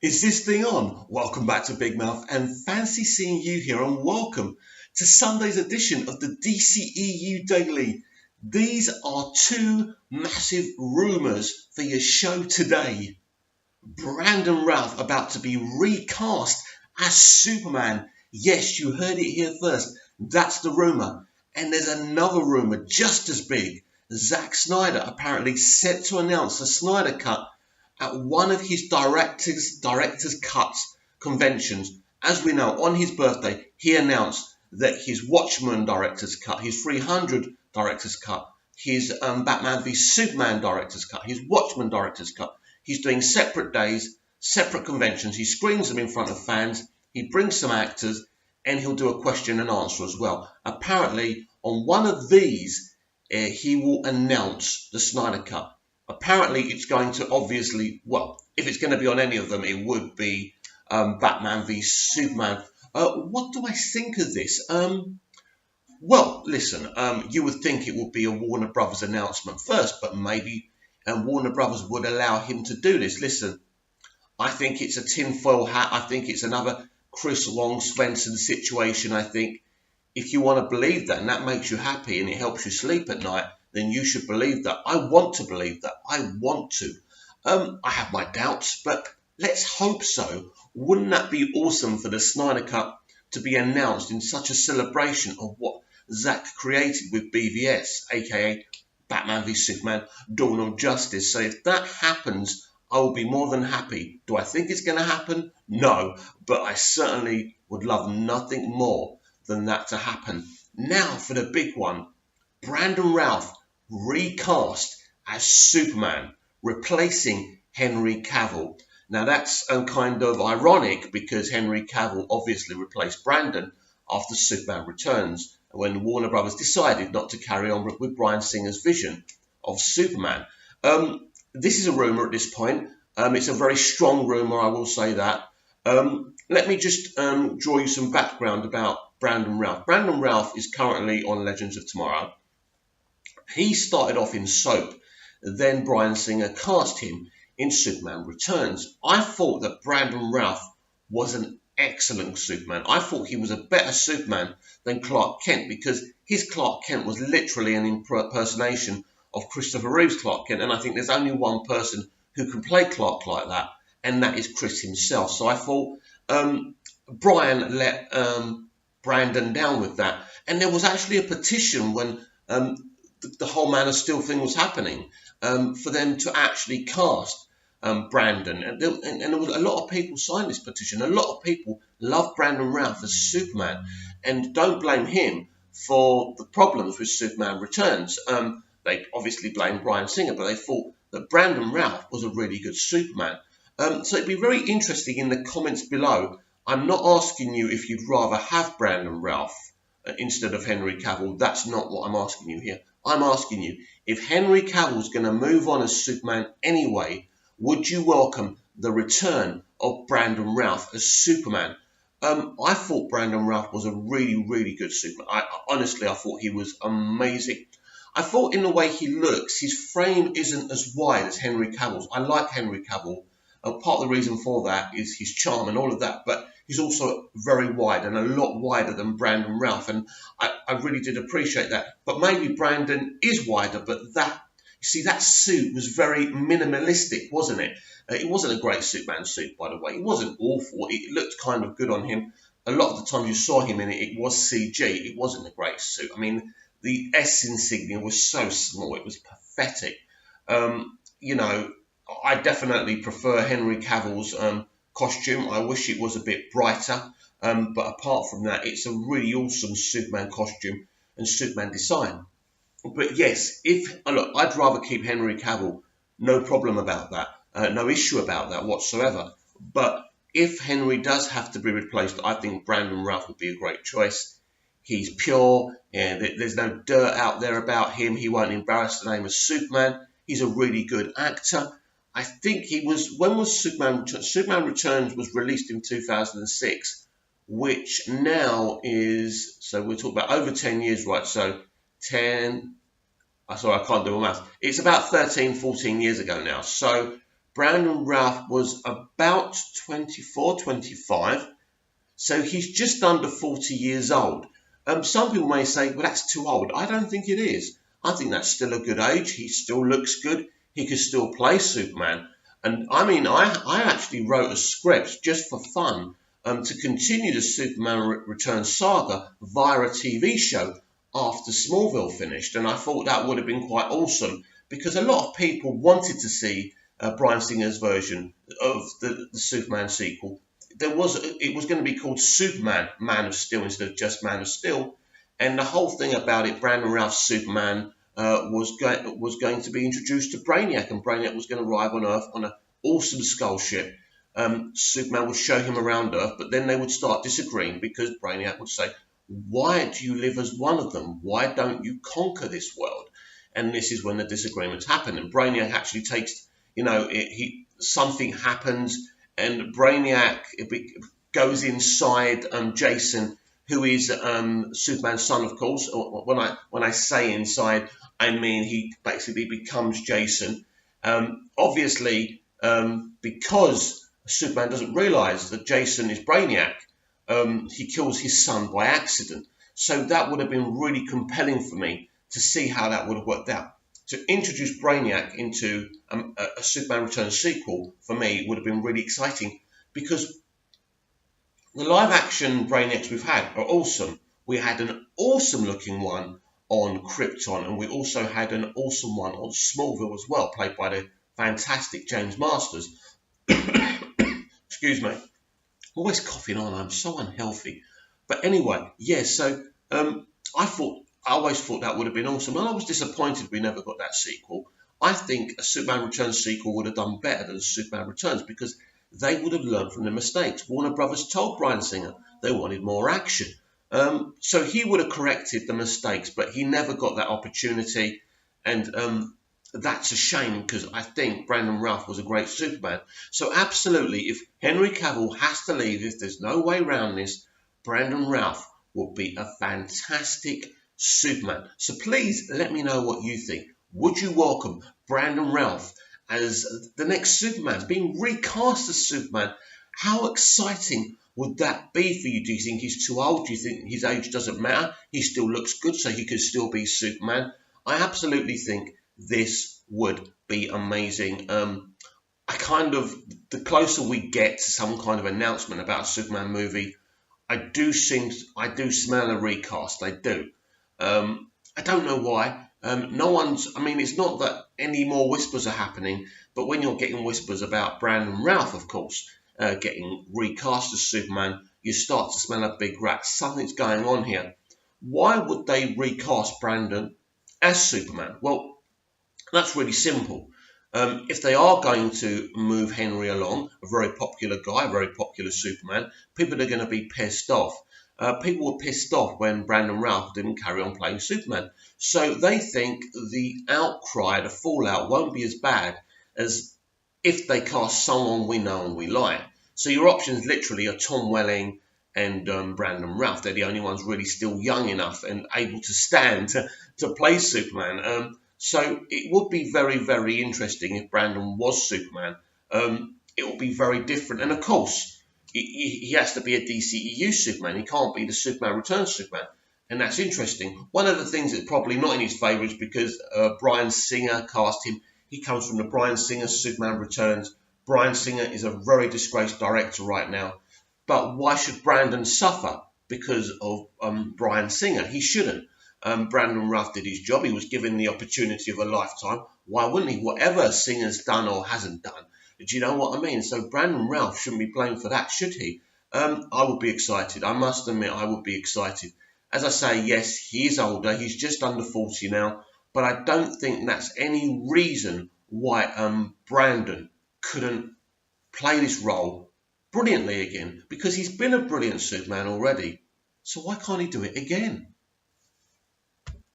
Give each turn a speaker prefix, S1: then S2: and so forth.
S1: Is this thing on? Welcome back to Big Mouth and fancy seeing you here and welcome to Sunday's edition of the dceu Daily. These are two massive rumours for your show today. Brandon Routh about to be recast as Superman. Yes, you heard it here first. That's the rumour. And there's another rumour just as big. Zack Snyder apparently set to announce a Snyder Cut at one of his director's cuts conventions. As we know, on his birthday, he announced that his Watchmen director's cut, his 300 director's cut, his Batman v Superman director's cut, his Watchmen director's cut, he's doing separate days, separate conventions. He screens them in front of fans. He brings some actors, and he'll do a question and answer as well. Apparently, on one of these, he will announce the Snyder Cut. Apparently, it's going to obviously, well, if it's going to be on any of them, it would be Batman v Superman. What do I think of this? Well, listen, you would think it would be a Warner Brothers announcement first, but maybe Warner Brothers would allow him to do this. Listen, I think it's a tinfoil hat. I think it's another Chris Wong Svensson situation. I think if you want to believe that and that makes you happy and it helps you sleep at night, then you should believe that. I want to believe that. I want to. I have my doubts, but let's hope so. Wouldn't that be awesome for the Snyder Cut to be announced in such a celebration of what Zack created with BVS, aka Batman v Superman, Dawn of Justice? So if that happens, I will be more than happy. Do I think it's going to happen? No, but I certainly would love nothing more than that to happen. Now for the big one. Brandon Routh recast as Superman, replacing Henry Cavill. Now that's kind of ironic because Henry Cavill obviously replaced Brandon after Superman Returns, when Warner Brothers decided not to carry on with Bryan Singer's vision of Superman. This is a rumour at this point. It's a very strong rumour, I will say that. Let me just draw you some background about Brandon Routh. Brandon Routh is currently on Legends of Tomorrow. He started off in soap, then Bryan Singer cast him in Superman Returns. I thought that Brandon Routh was an excellent Superman. I thought he was a better Superman than Clark Kent because his Clark Kent was literally an impersonation of Christopher Reeve's Clark Kent, and I think there's only one person who can play Clark like that, and that is Chris himself. So I thought Bryan let Brandon down with that, and there was actually a petition when the whole Man of Steel thing was happening for them to actually cast Brandon, and there was a lot of people signed this petition. A lot of people love Brandon Routh as Superman, and don't blame him for the problems with Superman Returns. They obviously blame Bryan Singer, but they thought that Brandon Routh was a really good Superman. So it'd be very interesting in the comments below. I'm not asking you if you'd rather have Brandon Routh instead of Henry Cavill. That's not what I'm asking you here. I'm asking you, if Henry Cavill's going to move on as Superman anyway, would you welcome the return of Brandon Routh as Superman? I thought Brandon Routh was a really, really good Superman. Honestly, I thought he was amazing. I thought in the way he looks, his frame isn't as wide as Henry Cavill's. I like Henry Cavill. Part of the reason for that is his charm and all of that, but he's also very wide and a lot wider than Brandon Routh, and I really did appreciate that. But maybe Brandon is wider, but that, you see, that suit was very minimalistic, wasn't it? It wasn't a great Superman suit, by the way. It wasn't awful. It looked kind of good on him. A lot of the times you saw him in it, it was CG. It wasn't a great suit. I mean, the S insignia was so small. It was pathetic. You know, I definitely prefer Henry Cavill's costume. I wish it was a bit brighter. But apart from that, it's a really awesome Superman costume and Superman design. But yes, look, I'd rather keep Henry Cavill. No problem about that. No issue about that whatsoever. But if Henry does have to be replaced, I think Brandon Routh would be a great choice. He's pure. There's no dirt out there about him. He won't embarrass the name of Superman. He's a really good actor. I think he was, when was Superman Returns? Superman Returns was released in 2006, which now is, so we're talking about over 10 years, right? So 10, sorry, I can't do all maths. It's about 13, 14 years ago now. So Brandon Routh was about 24, 25. So he's just under 40 years old. Some people may say, well, that's too old. I don't think it is. I think that's still a good age. He still looks good. He could still play Superman. And I mean, I actually wrote a script just for fun to continue the Superman Returns saga via a TV show after Smallville finished. And I thought that would have been quite awesome because a lot of people wanted to see Bryan Singer's version of the Superman sequel. It was going to be called Superman, Man of Steel, instead of just Man of Steel. And the whole thing about it, Brandon Routh's Superman was going to be introduced to Brainiac, and Brainiac was going to arrive on Earth on an awesome skull ship. Superman would show him around Earth, but then they would start disagreeing because Brainiac would say, why do you live as one of them? Why don't you conquer this world? And this is when the disagreements happen. And Brainiac actually takes, something happens, and Brainiac goes inside Jason, who is Superman's son, of course. When I say inside, I mean he basically becomes Jason. Obviously, because Superman doesn't realize that Jason is Brainiac, he kills his son by accident. So that would have been really compelling for me to see how that would have worked out. To introduce Brainiac into a Superman Returns sequel, for me, would have been really exciting because the live-action Brainiacs we've had are awesome. We had an awesome-looking one on Krypton, and we also had an awesome one on Smallville as well, played by the fantastic James Masters. Excuse me. Always coughing on. I'm so unhealthy. But anyway, yeah, so I always thought that would have been awesome, and I was disappointed we never got that sequel. I think a Superman Returns sequel would have done better than Superman Returns because they would have learned from their mistakes. Warner Brothers told Bryan Singer they wanted more action. So he would have corrected the mistakes, but he never got that opportunity, and that's a shame because I think Brandon Routh was a great Superman. So absolutely, if Henry Cavill has to leave, if there's no way around this, Brandon Routh will be a fantastic Superman. So please let me know what you think. Would you welcome Brandon Routh as the next Superman, being recast as Superman? How exciting would that be for you? Do you think he's too old? Do you think his age doesn't matter? He still looks good, so he could still be Superman. I absolutely think this would be amazing. The closer we get to some kind of announcement about a Superman movie, I do smell a recast. I do. I don't know why. It's not that any more whispers are happening, but when you're getting whispers about Brandon Routh, of course, getting recast as Superman, you start to smell a big rat. Something's going on here. Why would they recast Brandon as Superman? Well, that's really simple. If they are going to move Henry along, a very popular guy, a very popular Superman, people are going to be pissed off. People were pissed off when Brandon Routh didn't carry on playing Superman. So they think the outcry, the fallout, won't be as bad as if they cast someone we know and we like. So your options literally are Tom Welling and Brandon Routh. They're the only ones really still young enough and able to stand to play Superman. So it would be very, very interesting if Brandon was Superman. It would be very different. And of course, he has to be a DCEU Superman. He can't be the Superman Returns Superman. And that's interesting. One of the things that's probably not in his favour is because Bryan Singer cast him. He comes from the Bryan Singer Superman Returns. Bryan Singer is a very disgraced director right now. But why should Brandon suffer because of Bryan Singer? He shouldn't. Brandon Routh did his job. He was given the opportunity of a lifetime. Why wouldn't he? Whatever Singer's done or hasn't done. Do you know what I mean? So Brandon Routh shouldn't be blamed for that, should he? I would be excited. I must admit, I would be excited. As I say, yes, he is older. He's just under 40 now. But I don't think that's any reason why Brandon couldn't play this role brilliantly again. Because he's been a brilliant Superman already. So why can't he do it again?